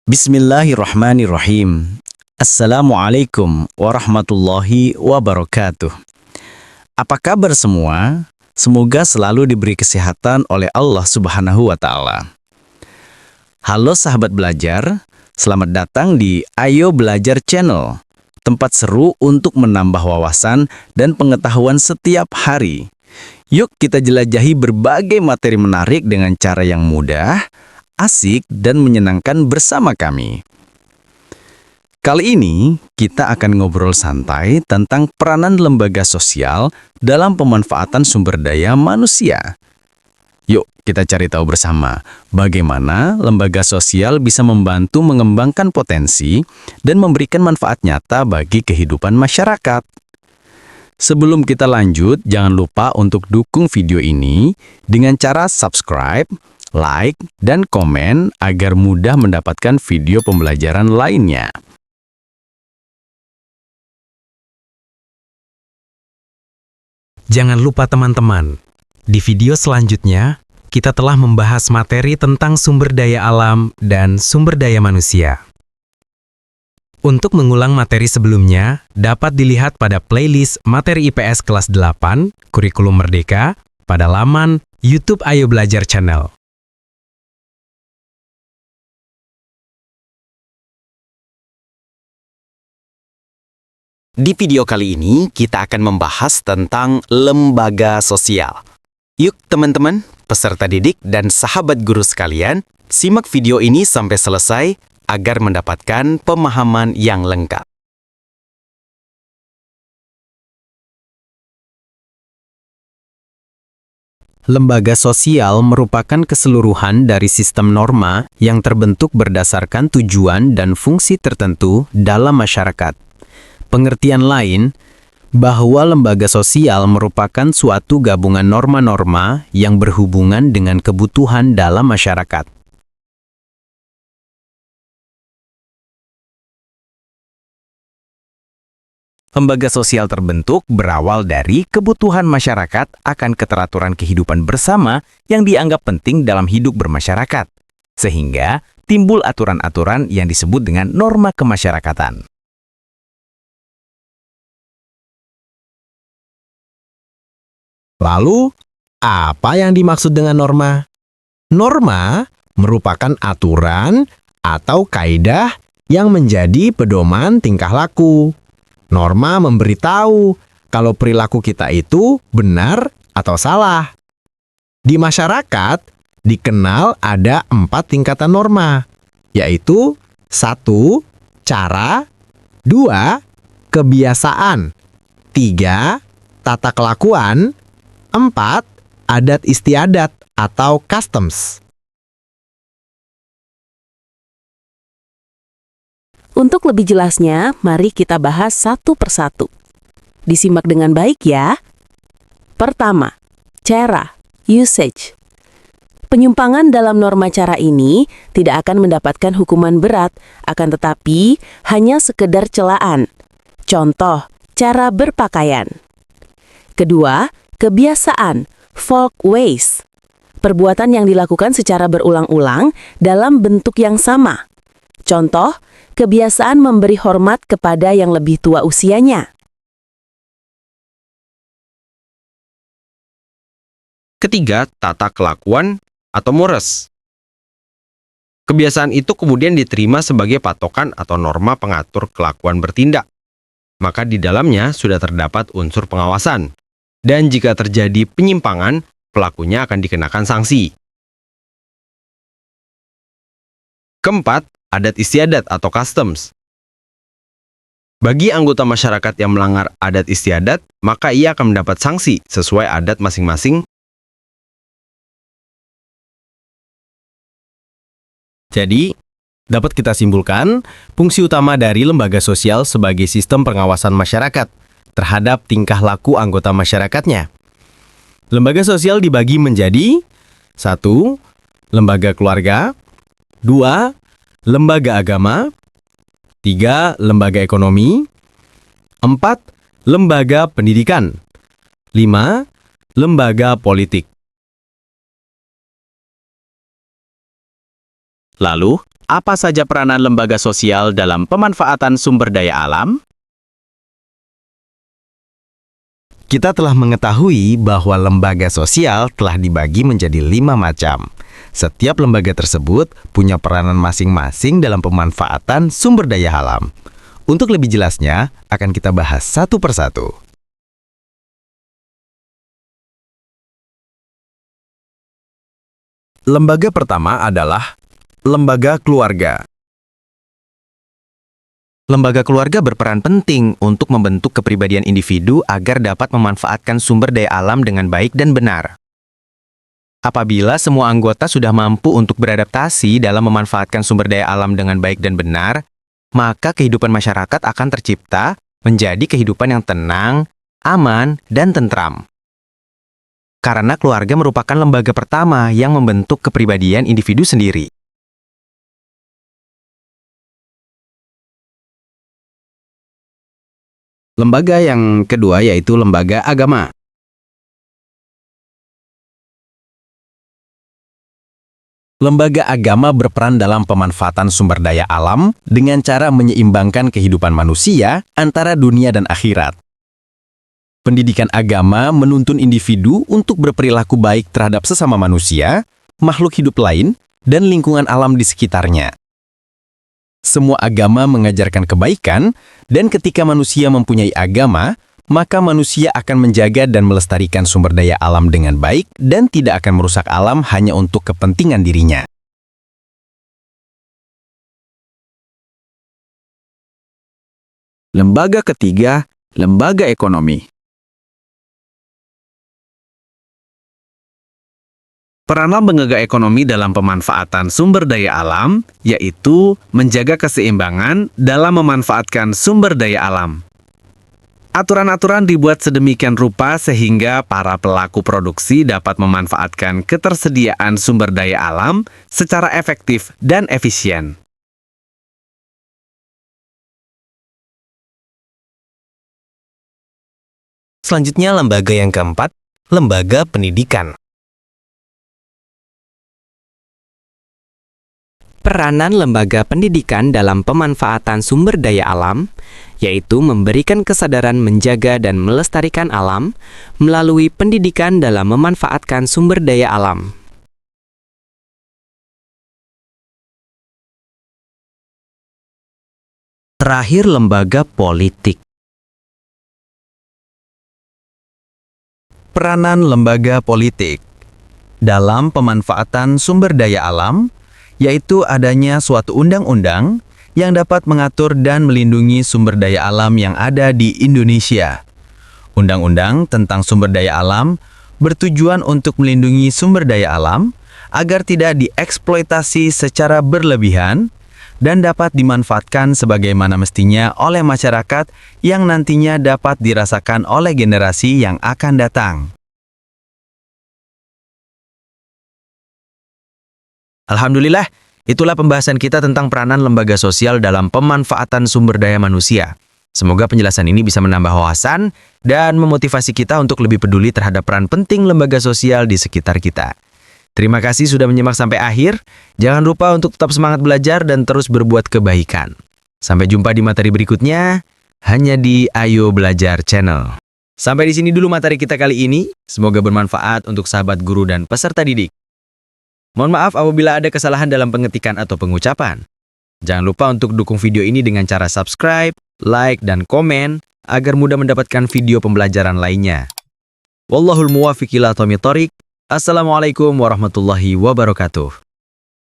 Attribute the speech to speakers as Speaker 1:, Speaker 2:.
Speaker 1: Bismillahirrahmanirrahim. Assalamualaikum warahmatullahi wabarakatuh. Apa kabar semua? Semoga selalu diberi kesehatan oleh Allah Subhanahu wa Ta'ala. Halo sahabat belajar, selamat datang di Ayo Belajar Channel, tempat seru untuk menambah wawasan dan pengetahuan setiap hari. Yuk kita jelajahi berbagai materi menarik dengan cara yang mudah, asik, dan menyenangkan bersama kami. Kali ini, kita akan ngobrol santai tentang peranan lembaga sosial dalam pemanfaatan sumber daya manusia. Yuk, kita cari tahu bersama bagaimana lembaga sosial bisa membantu mengembangkan potensi dan memberikan manfaat nyata bagi kehidupan masyarakat. Sebelum kita lanjut, jangan lupa untuk dukung video ini dengan cara subscribe, like, dan komen agar mudah mendapatkan video pembelajaran lainnya.
Speaker 2: Jangan lupa teman-teman, di video selanjutnya kita telah membahas materi tentang sumber daya alam dan sumber daya manusia. Untuk mengulang materi sebelumnya, dapat dilihat pada playlist materi IPS kelas 8, Kurikulum Merdeka, pada laman YouTube Ayo Belajar Channel.
Speaker 1: Di video kali ini, kita akan membahas tentang lembaga sosial. Yuk teman-teman, peserta didik dan sahabat guru sekalian, simak video ini sampai selesai agar mendapatkan pemahaman yang lengkap. Lembaga sosial merupakan keseluruhan dari sistem norma yang terbentuk berdasarkan tujuan dan fungsi tertentu dalam masyarakat. Pengertian lain, bahwa lembaga sosial merupakan suatu gabungan norma-norma yang berhubungan dengan kebutuhan dalam masyarakat. Lembaga sosial terbentuk berawal dari kebutuhan masyarakat akan keteraturan kehidupan bersama yang dianggap penting dalam hidup bermasyarakat, sehingga timbul aturan-aturan yang disebut dengan norma kemasyarakatan.
Speaker 2: Lalu, apa yang dimaksud dengan norma? Norma merupakan aturan atau kaidah yang menjadi pedoman tingkah laku. Norma memberitahu kalau perilaku kita itu benar atau salah. Di masyarakat, dikenal ada 4 tingkatan norma, yaitu 1. Cara, 2. Kebiasaan, 3. Tata kelakuan, 4. Adat istiadat atau customs.
Speaker 3: Untuk lebih jelasnya, mari kita bahas satu persatu. Disimak dengan baik ya. Pertama, cara, usage. Penyimpangan dalam norma cara ini tidak akan mendapatkan hukuman berat, akan tetapi hanya sekedar celaan. Contoh, cara berpakaian. Kedua, kebiasaan, folk ways. Perbuatan yang dilakukan secara berulang-ulang dalam bentuk yang sama. Contoh, kebiasaan memberi hormat kepada yang lebih tua usianya.
Speaker 4: Ketiga, tata kelakuan atau mores. Kebiasaan itu kemudian diterima sebagai patokan atau norma pengatur kelakuan bertindak. Maka di dalamnya sudah terdapat unsur pengawasan. Dan jika terjadi penyimpangan, pelakunya akan dikenakan sanksi. Keempat, adat istiadat atau customs. Bagi anggota masyarakat yang melanggar adat istiadat, maka ia akan mendapat sanksi sesuai adat masing-masing.
Speaker 2: Jadi, dapat kita simpulkan, fungsi utama dari lembaga sosial sebagai sistem pengawasan masyarakat terhadap tingkah laku anggota masyarakatnya. Lembaga sosial dibagi menjadi 1. Lembaga keluarga, 2. Lembaga agama, 3. Lembaga ekonomi, 4. Lembaga pendidikan, 5. Lembaga politik.
Speaker 1: Lalu, Apa saja peranan lembaga sosial dalam pemanfaatan sumber daya alam?
Speaker 2: Kita telah mengetahui bahwa lembaga sosial telah dibagi menjadi 5 macam. Setiap lembaga tersebut punya peranan masing-masing dalam pemanfaatan sumber daya alam. Untuk lebih jelasnya, akan kita bahas satu persatu.
Speaker 1: Lembaga pertama adalah lembaga keluarga.
Speaker 5: Lembaga keluarga berperan penting untuk membentuk kepribadian individu agar dapat memanfaatkan sumber daya alam dengan baik dan benar. Apabila semua anggota sudah mampu untuk beradaptasi dalam memanfaatkan sumber daya alam dengan baik dan benar, maka kehidupan masyarakat akan tercipta menjadi kehidupan yang tenang, aman, dan tentram. Karena keluarga merupakan lembaga pertama yang membentuk kepribadian individu sendiri.
Speaker 1: Lembaga yang kedua yaitu lembaga agama. Lembaga agama berperan dalam pemanfaatan sumber daya alam dengan cara menyeimbangkan kehidupan manusia antara dunia dan akhirat. Pendidikan agama menuntun individu untuk berperilaku baik terhadap sesama manusia, makhluk hidup lain, dan lingkungan alam di sekitarnya. Semua agama mengajarkan kebaikan, dan ketika manusia mempunyai agama, maka manusia akan menjaga dan melestarikan sumber daya alam dengan baik dan tidak akan merusak alam hanya untuk kepentingan dirinya. Lembaga ketiga, lembaga ekonomi. Peranan lembaga ekonomi dalam pemanfaatan sumber daya alam, yaitu menjaga keseimbangan dalam memanfaatkan sumber daya alam. Aturan-aturan dibuat sedemikian rupa sehingga para pelaku produksi dapat memanfaatkan ketersediaan sumber daya alam secara efektif dan efisien.
Speaker 5: Selanjutnya, lembaga yang keempat, lembaga pendidikan.
Speaker 6: Peranan lembaga pendidikan dalam pemanfaatan sumber daya alam, yaitu memberikan kesadaran menjaga dan melestarikan alam melalui pendidikan dalam memanfaatkan sumber daya alam.
Speaker 5: Terakhir, lembaga politik.
Speaker 1: Peranan lembaga politik dalam pemanfaatan sumber daya alam, yaitu adanya suatu undang-undang yang dapat mengatur dan melindungi sumber daya alam yang ada di Indonesia. Undang-undang tentang sumber daya alam bertujuan untuk melindungi sumber daya alam agar tidak dieksploitasi secara berlebihan dan dapat dimanfaatkan sebagaimana mestinya oleh masyarakat yang nantinya dapat dirasakan oleh generasi yang akan datang.
Speaker 5: Alhamdulillah, itulah pembahasan kita tentang peranan lembaga sosial dalam pemanfaatan sumber daya manusia. Semoga penjelasan ini bisa menambah wawasan dan memotivasi kita untuk lebih peduli terhadap peran penting lembaga sosial di sekitar kita. Terima kasih sudah menyimak sampai akhir. Jangan lupa untuk tetap semangat belajar dan terus berbuat kebaikan. Sampai jumpa di materi berikutnya, hanya di Ayo Belajar Channel. Sampai di sini dulu materi kita kali ini. Semoga bermanfaat untuk sahabat guru dan peserta didik. Mohon maaf apabila ada kesalahan dalam pengetikan atau pengucapan. Jangan lupa untuk dukung video ini dengan cara subscribe, like, dan komen agar mudah mendapatkan video pembelajaran lainnya. Wallahul muwaffiq ila aqwamit thoriq. Assalamualaikum warahmatullahi wabarakatuh.